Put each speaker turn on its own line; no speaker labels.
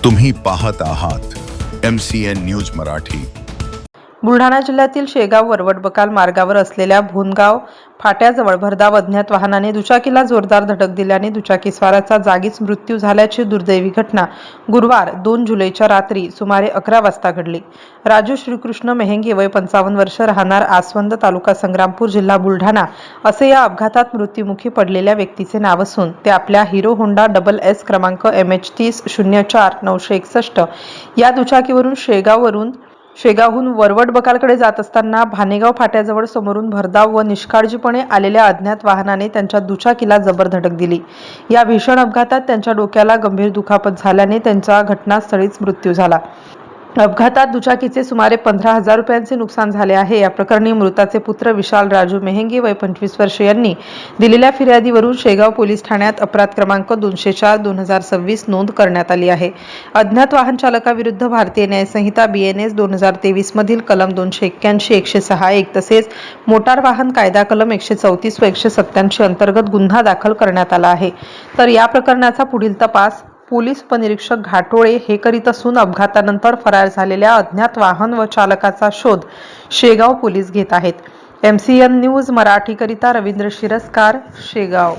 तुम्ही पाहत आहात MCN न्यूज मराठी।
बुलढाणा जिल्ह्यातील शेगाव वरवट बकाल मार्गावर असलेल्या भोनगाव फाट्याजवळ भरधाव अज्ञात वाहनाने दुचाकीला जोरदार धडक दिल्याने दुचाकीस्वाराचा जागीच मृत्यू झाल्याची दुर्दैवी घटना गुरुवार 2 जुलैच्या रात्री सुमारे 11 वाजता घडली। राजू श्रीकृष्ण मेहंगे वय 55 वर्ष राहणार आसवंद तालुका संग्रामपूर जिल्हा बुलढाणा असे या अपघातात मृत्युमुखी पडलेल्या व्यक्तीचे नाव असून ते आपल्या हिरो होंडा SS क्रमांक MH30 04 961 या दुचाकीवरून शेगावहून वरवट बकालकडे जात असताना भानेगाव फाट्याजवळ समोरून भरधाव व निष्काळजीपणे आलेल्या अज्ञात वाहनाने त्यांच्या दुचाकीला जबर धडक दिली। या भीषण अपघातात त्यांच्या डोक्याला गंभीर दुखापत झाल्याने त्यांचा घटनास्थळीच मृत्यू झाला। अपघातात दुचाकीचे सुमारे 15,000 रुपयांचे नुकसान झाले आहे। या प्रकरणी मृताचे पुत्र विशाल राजू मेहंगे वय 25 वर्ष यांनी दिलेल्या फिर्यादीवरून शेगाव पोलीस ठाण्यात अपराध क्रमांक 204/2026 नोंद करण्यात आली आहे। अज्ञात वाहन चालकाविरुद्ध भारतीय न्याय संहिता BNS 2023 मधील कलम 281, 106(1) तसेच मोटार वाहन कायदा कलम 134 व 187 अंतर्गत गुन्हा दाखल करण्यात आला आहे। तर या प्रकरणाचा पुढील तपास पोलीस उपनिरीक्षक घाटोळे हे करीत असून अपघातानंतर फरार झालेल्या अज्ञात वाहन व चालकाचा शोध शेगाव पोलीस घेत आहेत। MCN न्यूज मराठी करिता रवींद्र शिरस्कार, शेगाव।